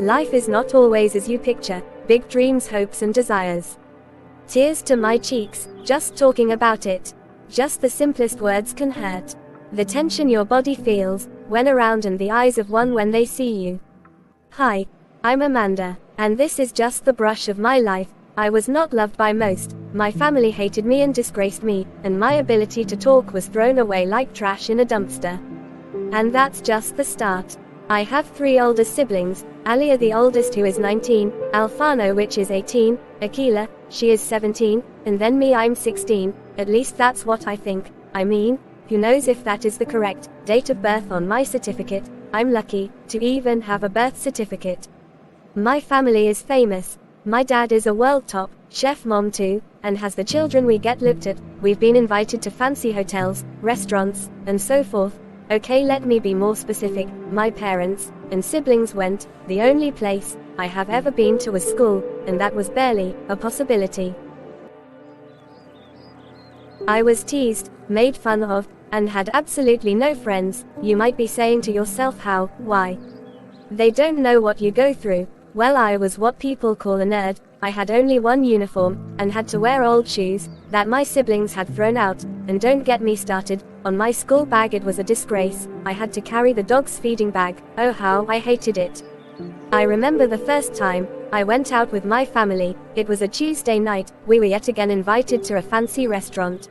Life is not always as you picture, big dreams, hopes and desires. Tears to my cheeks, just talking about it. Just the simplest words can hurt. The tension your body feels, when around and the eyes of one when they see you. Hi, I'm Amanda, and this is just the brush of my life. I was not loved by most, my family hated me and disgraced me, and my ability to talk was thrown away like trash in a dumpster. And that's just the start. I have 3 older siblings, Alia the oldest who is 19, Alfano which is 18, Akila, she is 17, and then me I'm 16, at least that's what I think. I mean, who knows if that is the correct date of birth on my certificate. I'm lucky to even have a birth certificate. My family is famous. My dad is a world top chef, mom too, and has the children we get looked at. We've been invited to fancy hotels, restaurants, and so forth. Okay, let me be more specific. My parents and siblings went. The only place I have ever been to was school, and that was barely a possibility. I was teased, made fun of, and had absolutely no friends. You might be saying to yourself, how, why? They don't know what you go through. Well, I was what people call a nerd. I had only one uniform, and had to wear old shoes that my siblings had thrown out, and don't get me started on my school bag. It was a disgrace. I had to carry the dog's feeding bag. Oh, how I hated it. I remember the first time I went out with my family. It was a Tuesday night. We were yet again invited to a fancy restaurant.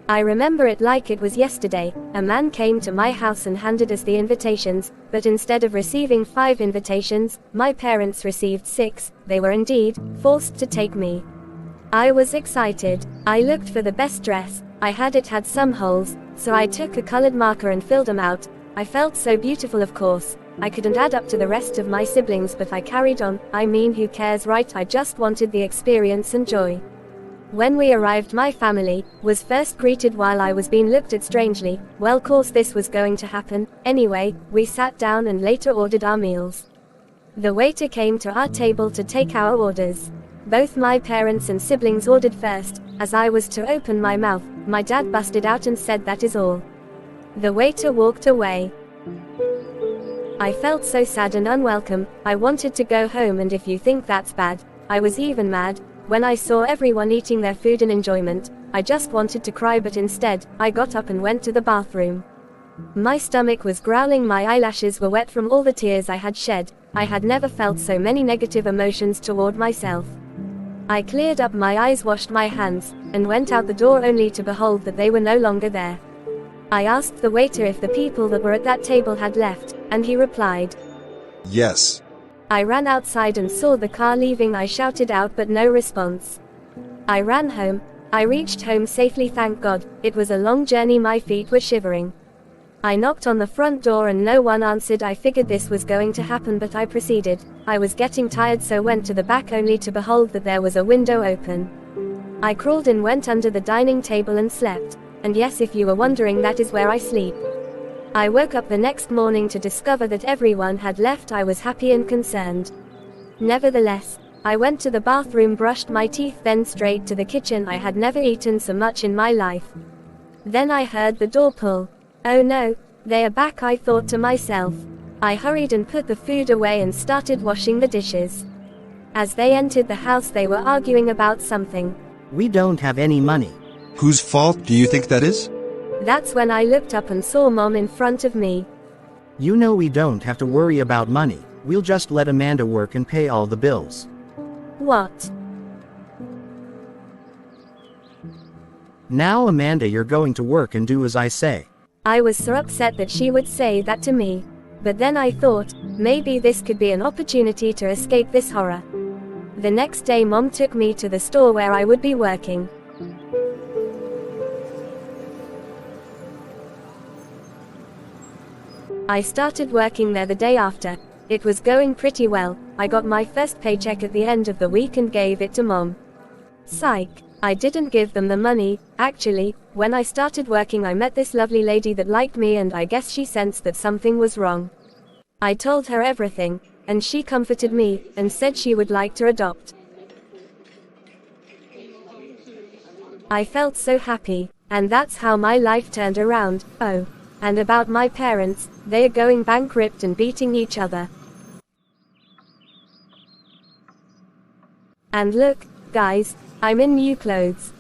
I remember it like it was yesterday. A man came to my house and handed us the invitations, but instead of receiving 5 invitations, my parents received 6. They were indeed forced to take me. I was excited. I looked for the best dress. I had some holes, so I took a colored marker and filled them out. I felt so beautiful, of course. I couldn't add up to the rest of my siblings, but I carried on. I mean, who cares, right? I just wanted the experience and joy. When we arrived, my family was first greeted while I was being looked at strangely. Well, course this was going to happen. Anyway, we sat down and later ordered our meals. The waiter came to our table to take our orders. Both my parents and siblings ordered first. As I was to open my mouth, my dad busted out and said, "That is all." The waiter walked away. I felt so sad and unwelcome. I wanted to go home, and if you think that's bad, I was even mad. When I saw everyone eating their food in enjoyment, I just wanted to cry, but instead, I got up and went to the bathroom. My stomach was growling, my eyelashes were wet from all the tears I had shed. I had never felt so many negative emotions toward myself. I cleared up my eyes, washed my hands, and went out the door only to behold that they were no longer there. I asked the waiter if the people that were at that table had left, and he replied, "Yes." I ran outside and saw the car leaving. I shouted out, but no response. I ran home. I reached home safely, thank God. It was a long journey, my feet were shivering. I knocked on the front door and no one answered. I figured this was going to happen, but I proceeded. I was getting tired, so went to the back only to behold that there was a window open. I crawled in, went under the dining table and slept. And yes, if you were wondering, that is where I sleep. I woke up the next morning to discover that everyone had left. I was happy and concerned. Nevertheless, I went to the bathroom, brushed my teeth, then straight to the kitchen. I had never eaten so much in my life. Then I heard the door pull. Oh no, they are back, I thought to myself. I hurried and put the food away and started washing the dishes. As they entered the house, they were arguing about something. We don't have any money. Whose fault do you think that is? That's when I looked up and saw Mom in front of me. You know we don't have to worry about money. We'll just let Amanda work and pay all the bills. What? Now Amanda, you're going to work and do as I say. I was so upset that she would say that to me. But then I thought, maybe this could be an opportunity to escape this horror. The next day Mom took me to the store where I would be working. I started working there the day after. It was going pretty well. I got my first paycheck at the end of the week and gave it to Mom. Psych. I didn't give them the money. Actually, when I started working, I met this lovely lady that liked me, and I guess she sensed that something was wrong. I told her everything, and she comforted me, and said she would like to adopt. I felt so happy, and that's how my life turned around. Oh. And about my parents, they are going bankrupt and beating each other. And look, guys, I'm in new clothes.